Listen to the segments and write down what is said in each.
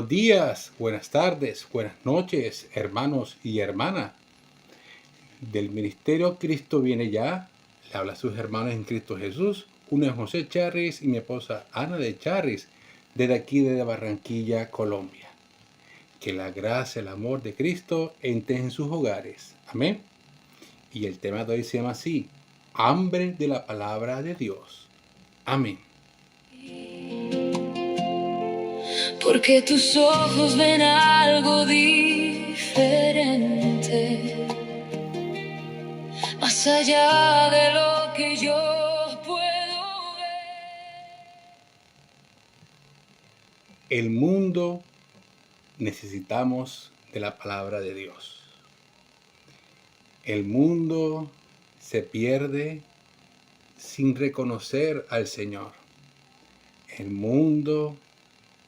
Buenos días, buenas tardes, buenas noches, hermanos y hermanas. Del Ministerio Cristo Viene Ya, le habla a sus hermanos en Cristo Jesús. Uno es José Charris y mi esposa Ana de Charris, desde aquí, desde Barranquilla, Colombia. Que la gracia, el amor de Cristo entre en sus hogares. Amén. Y el tema de hoy se llama así: hambre de la palabra de Dios. Amén. Porque tus ojos ven algo diferente, más allá de lo que yo puedo ver. El mundo necesitamos de la palabra de Dios. El mundo se pierde sin reconocer al Señor. El mundo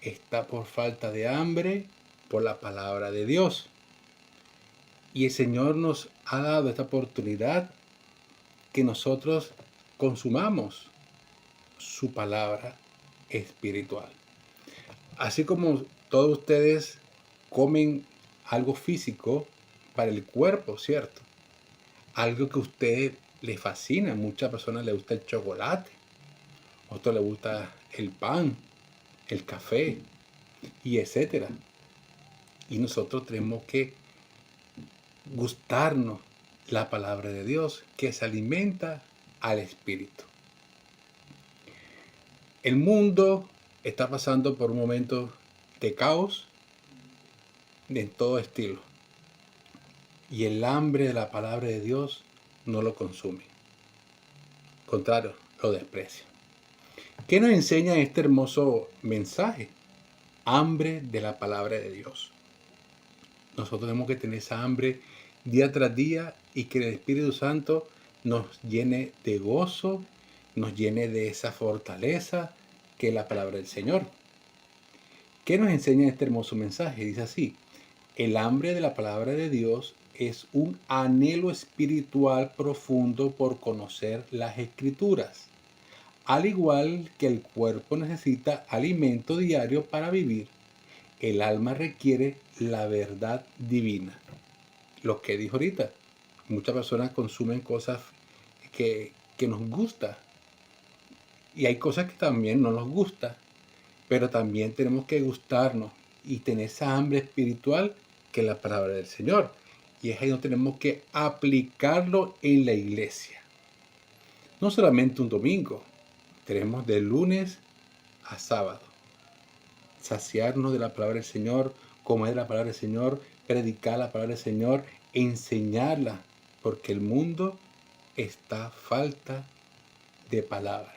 está por falta de hambre por la palabra de Dios. Y el Señor nos ha dado esta oportunidad que nosotros consumamos su palabra espiritual. Así como todos ustedes comen algo físico para el cuerpo, ¿cierto? Algo que a usted le fascina. A muchas personas les gusta el chocolate, a otros les gusta el pan, el café, y etcétera. Y nosotros tenemos que gustarnos la palabra de Dios, que se alimenta al espíritu. El mundo está pasando por un momento de caos de todo estilo, y el hambre de la palabra de Dios no lo consume. Al contrario, lo desprecia. ¿Qué nos enseña este hermoso mensaje? Hambre de la palabra de Dios. Nosotros tenemos que tener esa hambre día tras día, y que el Espíritu Santo nos llene de gozo, nos llene de esa fortaleza que es la palabra del Señor. ¿Qué nos enseña este hermoso mensaje? Dice así: el hambre de la palabra de Dios es un anhelo espiritual profundo por conocer las Escrituras. Al igual que el cuerpo necesita alimento diario para vivir, el alma requiere la verdad divina. Lo que dijo ahorita, muchas personas consumen cosas que nos gusta, y hay cosas que también no nos gusta, pero también tenemos que gustarnos y tener esa hambre espiritual que es la palabra del Señor. Y es ahí donde tenemos que aplicarlo en la iglesia. No solamente un domingo, tenemos de lunes a sábado. Saciarnos de la palabra del Señor, comer la palabra del Señor, predicar la palabra del Señor, enseñarla, porque el mundo está a falta de palabra.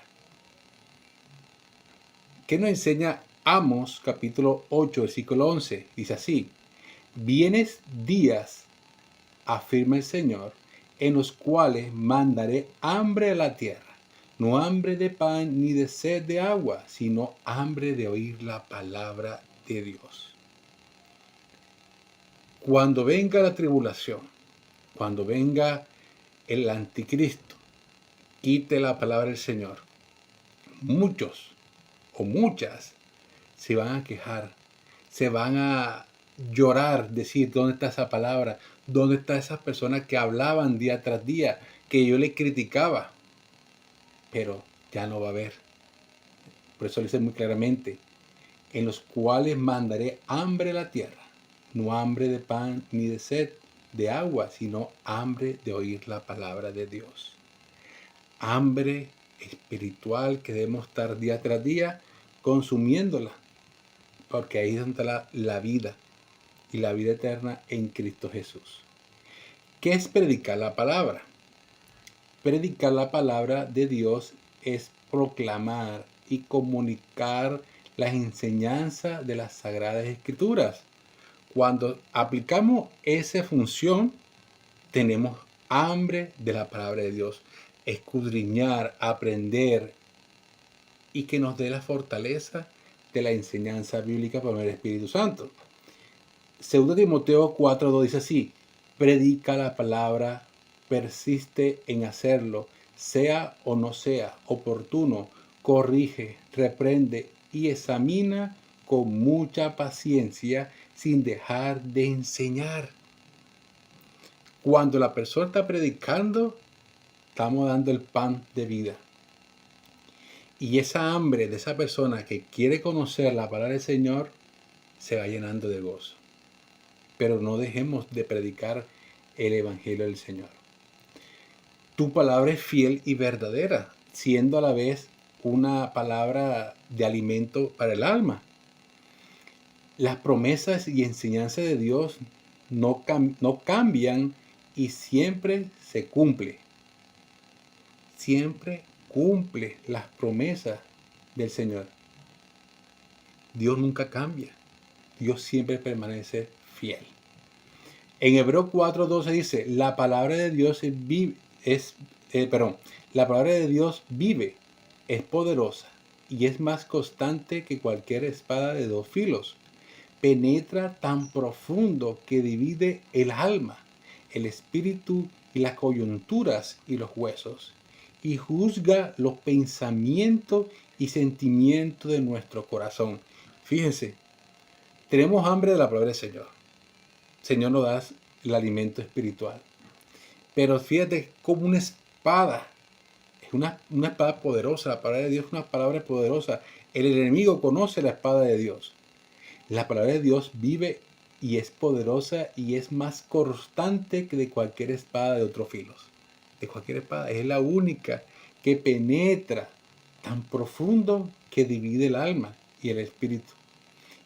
¿Qué nos enseña Amos capítulo 8, versículo 11? Dice así: vienes días, afirma el Señor, en los cuales mandaré hambre a la tierra, no hambre de pan ni de sed de agua, sino hambre de oír la palabra de Dios. Cuando venga la tribulación, cuando venga el anticristo, quite la palabra del Señor, muchos o muchas se van a quejar, se van a llorar, decir: ¿dónde está esa palabra? ¿Dónde están esas personas que hablaban día tras día, que yo les criticaba? Pero ya no va a haber. Por eso le dice muy claramente: en los cuales mandaré hambre a la tierra, no hambre de pan ni de sed de agua, sino hambre de oír la palabra de Dios. Hambre espiritual que debemos estar día tras día consumiéndola, porque ahí es donde está la vida, y la vida eterna en Cristo Jesús. ¿Qué es predicar la palabra? Predicar la palabra de Dios es proclamar y comunicar las enseñanzas de las Sagradas Escrituras. Cuando aplicamos esa función, tenemos hambre de la palabra de Dios. Escudriñar, aprender, y que nos dé la fortaleza de la enseñanza bíblica por el Espíritu Santo. 2 Timoteo 4:2 dice así: predica la palabra, persiste en hacerlo, sea o no sea oportuno, corrige, reprende y examina con mucha paciencia sin dejar de enseñar. Cuando la persona está predicando, estamos dando el pan de vida. Y esa hambre de esa persona que quiere conocer la palabra del Señor se va llenando de gozo. Pero no dejemos de predicar el Evangelio del Señor. Tu palabra es fiel y verdadera, siendo a la vez una palabra de alimento para el alma. Las promesas y enseñanzas de Dios no cambian y siempre se cumple. Siempre cumple las promesas del Señor. Dios nunca cambia. Dios siempre permanece fiel. En Hebreos 4:12 dice, la palabra de Dios la palabra de Dios vive, es poderosa y es más constante que cualquier espada de dos filos. Penetra tan profundo que divide el alma, el espíritu y las coyunturas y los huesos, y juzga los pensamientos y sentimientos de nuestro corazón. Fíjense, tenemos hambre de la palabra del Señor. Señor nos da el alimento espiritual. Pero fíjate, como una espada, es una espada poderosa. La palabra de Dios es una palabra poderosa. El enemigo conoce la espada de Dios. La palabra de Dios vive y es poderosa y es más constante que de cualquier espada de otros filos. De cualquier espada. Es la única que penetra tan profundo que divide el alma y el espíritu,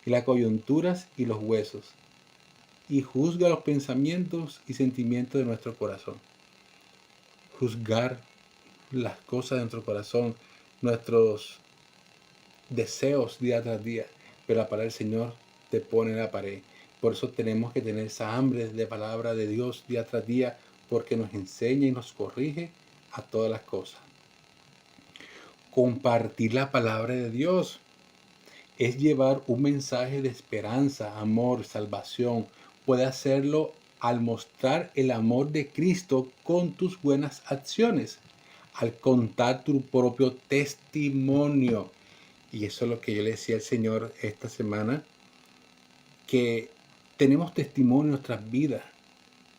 y las coyunturas y los huesos, y juzga los pensamientos y sentimientos de nuestro corazón. Juzgar las cosas de nuestro corazón, nuestros deseos día tras día. Pero la palabra del Señor te pone en la pared. Por eso tenemos que tener esa hambre de palabra de Dios día tras día, porque nos enseña y nos corrige a todas las cosas. Compartir la palabra de Dios es llevar un mensaje de esperanza, amor, salvación. Puede hacerlo al mostrar el amor de Cristo con tus buenas acciones, al contar tu propio testimonio. Y eso es lo que yo le decía al Señor esta semana, que tenemos testimonio en nuestras vidas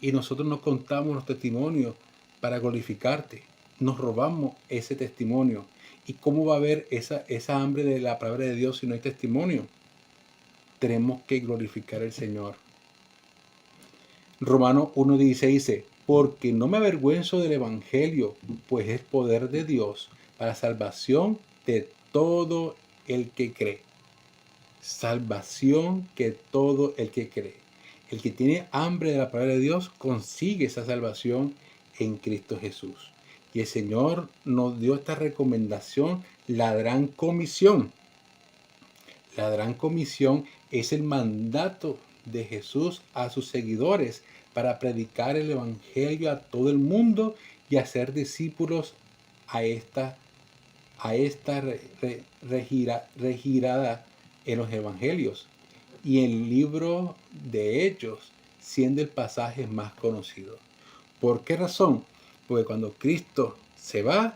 y nosotros nos contamos los testimonios para glorificarte. Nos robamos ese testimonio. ¿Y cómo va a haber esa hambre de la palabra de Dios si no hay testimonio? Tenemos que glorificar al Señor. Romanos 1:16 dice, porque no me avergüenzo del Evangelio, pues es poder de Dios para salvación de todo el que cree. Salvación que todo el que cree. El que tiene hambre de la palabra de Dios consigue esa salvación en Cristo Jesús. Y el Señor nos dio esta recomendación, la gran comisión. La gran comisión es el mandato de Jesús a sus seguidores para predicar el Evangelio a todo el mundo y hacer discípulos a esta regirada en los Evangelios y el libro de Hechos, siendo el pasaje más conocido. ¿Por qué razón? Porque cuando Cristo se va,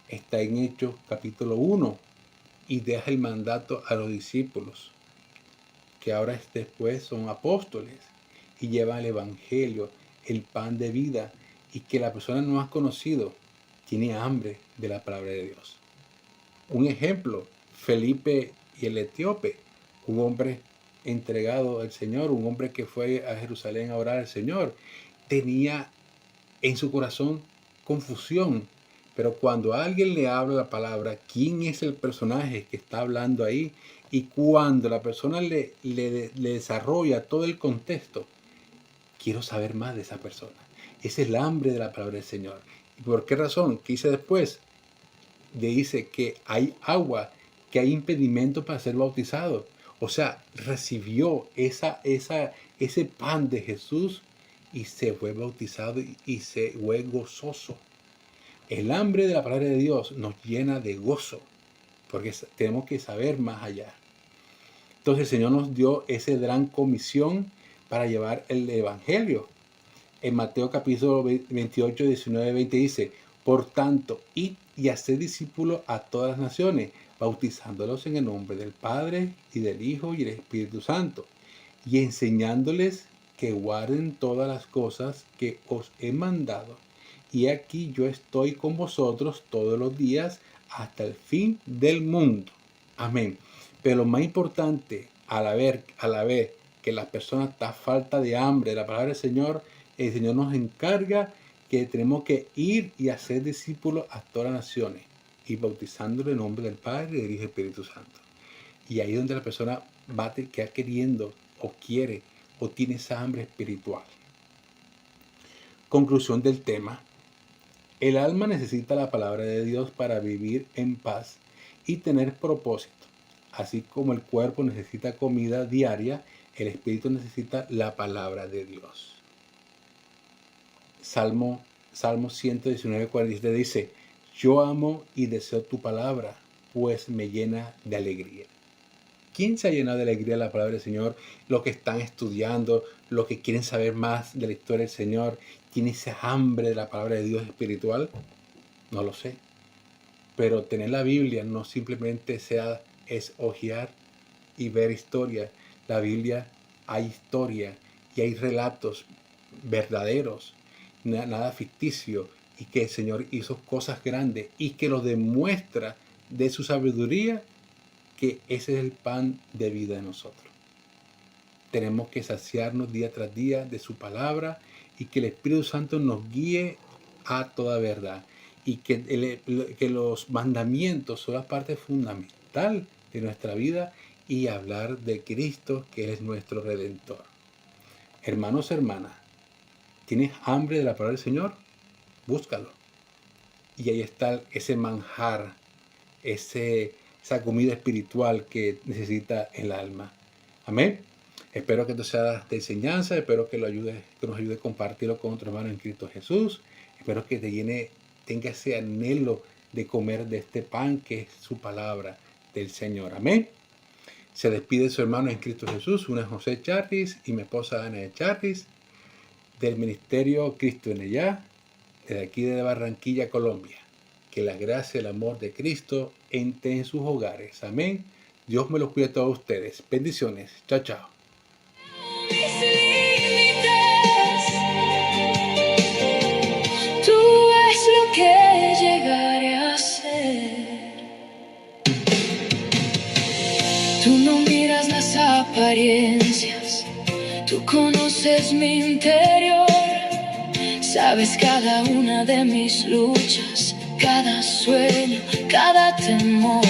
está en Hechos capítulo 1 y deja el mandato a los discípulos, que ahora después son apóstoles y llevan el Evangelio, el pan de vida, y que la persona no ha conocido tiene hambre de la palabra de Dios. Un ejemplo, Felipe y el etíope, un hombre entregado al Señor, un hombre que fue a Jerusalén a orar al Señor, tenía en su corazón confusión, pero cuando alguien le habla la palabra, quién es el personaje que está hablando ahí, y cuando la persona le desarrolla todo el contexto, quiero saber más de esa persona. Ese es el hambre de la palabra del Señor. ¿Y por qué razón? ¿Qué hice después? Le dice que hay agua, que hay impedimento para ser bautizado. O sea, recibió ese pan de Jesús y se fue bautizado y se fue gozoso. El hambre de la palabra de Dios nos llena de gozo, porque tenemos que saber más allá. Entonces el Señor nos dio esa gran comisión para llevar el Evangelio. En Mateo capítulo 28, 19, 20 dice, por tanto, id y haced discípulos a todas las naciones, bautizándolos en el nombre del Padre y del Hijo y del Espíritu Santo, y enseñándoles que guarden todas las cosas que os he mandado. Y aquí yo estoy con vosotros todos los días hasta el fin del mundo. Amén. Pero lo más importante, a la vez que la persona está falta de hambre de la palabra del Señor, el Señor nos encarga que tenemos que ir y hacer discípulos a todas las naciones, y bautizándolo en nombre del Padre y del Hijo y del Espíritu Santo. Y ahí es donde la persona va a quedar queriendo, o quiere, o tiene esa hambre espiritual. Conclusión del tema. El alma necesita la palabra de Dios para vivir en paz y tener propósito. Así como el cuerpo necesita comida diaria, el espíritu necesita la palabra de Dios. Salmo 119:47 dice: yo amo y deseo tu palabra, pues me llena de alegría. ¿Quién se ha llenado de alegría la palabra del Señor? Los que están estudiando, los que quieren saber más de la historia del Señor, ¿tiene esa hambre de la palabra de Dios espiritual? No lo sé. Pero tener la Biblia no simplemente es hojear y ver historia. La Biblia hay historia y hay relatos verdaderos, nada ficticio, y que el Señor hizo cosas grandes y que lo demuestra de su sabiduría, que ese es el pan de vida de nosotros. Tenemos que saciarnos día tras día de su palabra y que el Espíritu Santo nos guíe a toda verdad, y que los mandamientos son la parte fundamental de nuestra vida, y hablar de Cristo, que es nuestro Redentor. Hermanos, hermanas, ¿tienes hambre de la palabra del Señor? Búscalo. Y ahí está ese manjar, esa comida espiritual que necesita el alma. Amén. Espero que esto sea de enseñanza, espero que nos ayude a compartirlo con otros hermanos en Cristo Jesús. Espero que tenga ese anhelo de comer de este pan que es su palabra del Señor. Amén. Se despide su hermano en Cristo Jesús, una José Charris y mi esposa Ana de Charris, del Ministerio Cristo en Ella, desde aquí de Barranquilla, Colombia. Que la gracia y el amor de Cristo entre en sus hogares. Amén. Dios me los cuide a todos ustedes. Bendiciones. Chao, chao. Mis límites, tú es lo que llegaré a ser. Tú no miras las apariencias, tú conoces mi interior, sabes cada una de mis luchas, cada sueño, cada temor.